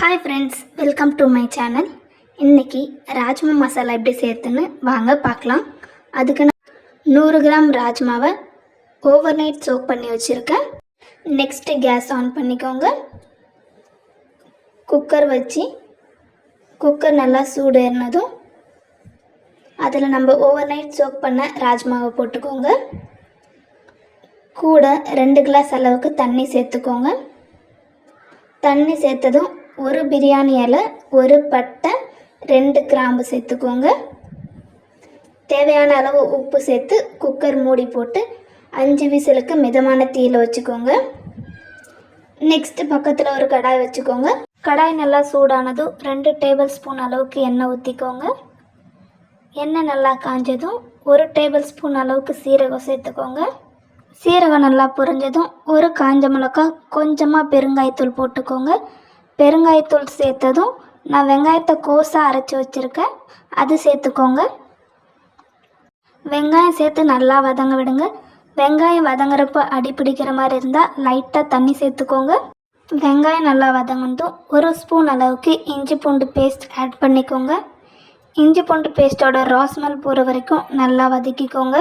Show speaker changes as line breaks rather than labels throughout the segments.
Hi friends, welcome to my channel. இன்றைக்கி ராஜ்மா மசாலா எப்படி சேர்த்துன்னு வாங்க பார்க்கலாம். அதுக்கு நான் 100 கிராம் ராஜ்மாவை ஓவர் நைட் சோக் பண்ணி வச்சுருக்கேன். நெக்ஸ்ட்டு கேஸ் ஆன் பண்ணிக்கோங்க. குக்கர் வச்சு குக்கர் நல்லா சூடு ஏறினதும் அதில் நம்ம ஓவர் நைட் சோக் பண்ண ராஜ்மாவை போட்டுக்கோங்க. கூட 2 கிளாஸ் அளவுக்கு தண்ணி சேர்த்துக்கோங்க. தண்ணி சேர்த்ததும் ஒரு பிரியாணி இலை, ஒரு பட்டை, 2 கிராம்பு சேர்த்துக்கோங்க. தேவையான அளவு உப்பு சேர்த்து குக்கர் மூடி போட்டு 5 விசிலுக்கு மிதமான தீயில் வச்சுக்கோங்க. நெக்ஸ்ட்டு பக்கத்தில் ஒரு கடாய் வச்சுக்கோங்க. கடாய் நல்லா சூடானதும் 2 டேபிள் ஸ்பூன் அளவுக்கு எண்ணெய் ஊற்றிக்கோங்க. எண்ணெய் நல்லா காஞ்சதும் 1 டேபிள் ஸ்பூன் அளவுக்கு சீரகம் சேர்த்துக்கோங்க. சீரகம் நல்லா புரிஞ்சதும் ஒரு காஞ்ச மிளகாய், கொஞ்சமாக பெருங்காயத்தூள் போட்டுக்கோங்க. பெருங்காயத்தூள் சேர்த்ததும் நான் வெங்காயத்தை கோஸாக அரைச்சி வச்சுருக்கேன், அது சேர்த்துக்கோங்க. வெங்காயம் சேர்த்து நல்லா வதங்க விடுங்க. வெங்காயம் வதங்குறப்ப அடி பிடிக்கிற மாதிரி இருந்தால் லைட்டாக தண்ணி சேர்த்துக்கோங்க. வெங்காயம் நல்லா வதங்கட்டும். 1 ஸ்பூன் அளவுக்கு இஞ்சி பூண்டு பேஸ்ட் ஆட் பண்ணிக்கோங்க. இஞ்சி பூண்டு பேஸ்ட்டோட ரா ஸ்மெல் போகிற வரைக்கும் நல்லா வதக்கிக்கோங்க.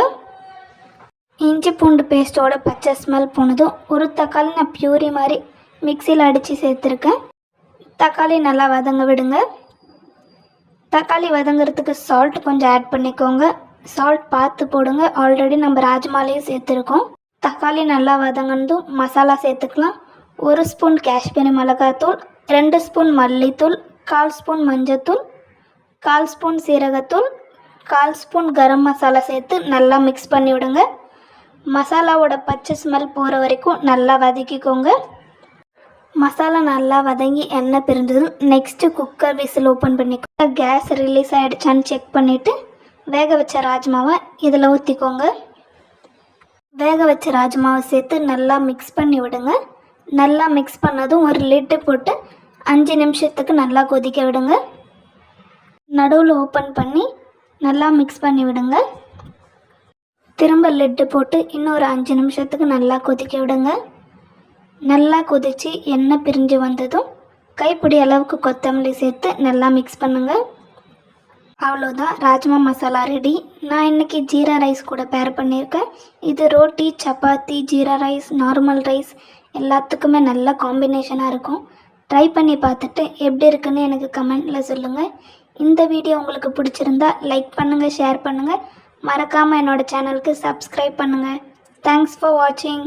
இஞ்சி பூண்டு பேஸ்ட்டோட பச்சை ஸ்மெல் போனதும் ஒரு தக்காளி நான் பியூரி மாதிரி மிக்சியில் அடித்து சேர்த்துருக்கேன். தக்காளி நல்லா வதங்க விடுங்க. தக்காளி வதங்கிறதுக்கு சால்ட் கொஞ்சம் ஆட் பண்ணிக்கோங்க. சால்ட் பார்த்து போடுங்க, ஆல்ரெடி நம்ம ராஜ்மாலையும் சேர்த்துருக்கோம். தக்காளி நல்லா வதங்கனதும் மசாலா சேர்த்துக்கலாம். 1 ஸ்பூன் காஷ்மீரி மிளகாத்தூள், 2 ஸ்பூன் மல்லித்தூள், 1/4 ஸ்பூன் மஞ்சத்தூள், 1/4 ஸ்பூன் சீரகத்தூள், 1/4 ஸ்பூன் கரம் மசாலா சேர்த்து நல்லா மிக்ஸ் பண்ணி விடுங்க. மசாலாவோட பச்சை ஸ்மெல் போகிற வரைக்கும் நல்லா வதக்கிக்கோங்க. மசாலா நல்லா வதங்கி எண்ணெய் பிரிஞ்சதும் நெக்ஸ்ட்டு குக்கர் விசில் ஓப்பன் பண்ணிக்கோங்க. கேஸ் ரிலீஸ் ஆகிடுச்சான்னு செக் பண்ணிவிட்டு வேக வச்ச ராஜ்மாவை இதில் ஊற்றிக்கோங்க. வேக வச்ச ராஜ்மாவை சேர்த்து நல்லா மிக்ஸ் பண்ணி விடுங்க. நல்லா மிக்ஸ் பண்ணதும் ஒரு லிட்டு போட்டு 5 நிமிஷத்துக்கு நல்லா கொதிக்க விடுங்க. நடுவில் ஓப்பன் பண்ணி நல்லா மிக்ஸ் பண்ணி விடுங்க. திரும்ப லிட்டு போட்டு இன்னொரு 5 நிமிஷத்துக்கு நல்லா கொதிக்க விடுங்க. நல்லா கொதித்து எண்ணெய் பிரிஞ்சு வந்ததும் கைப்பிடி அளவுக்கு கொத்தமல்லி சேர்த்து நல்லா மிக்ஸ் பண்ணுங்கள். அவ்வளோதான், ராஜ்மா மசாலா ரெடி. நான் இன்றைக்கி ஜீரா ரைஸ் கூட பேர் பண்ணியிருக்கேன். இது roti, chapati, jeera rice, normal rice எல்லாத்துக்குமே நல்ல காம்பினேஷனாக இருக்கும். ட்ரை பண்ணி பார்த்துட்டு எப்படி இருக்குன்னு எனக்கு கமெண்ட்டில் சொல்லுங்கள். இந்த வீடியோ உங்களுக்கு பிடிச்சிருந்தா லைக் பண்ணுங்கள், ஷேர் பண்ணுங்கள். மறக்காமல் என்னோடய சேனலுக்கு சப்ஸ்கிரைப் பண்ணுங்கள். தேங்க்ஸ் ஃபார் வாட்சிங்.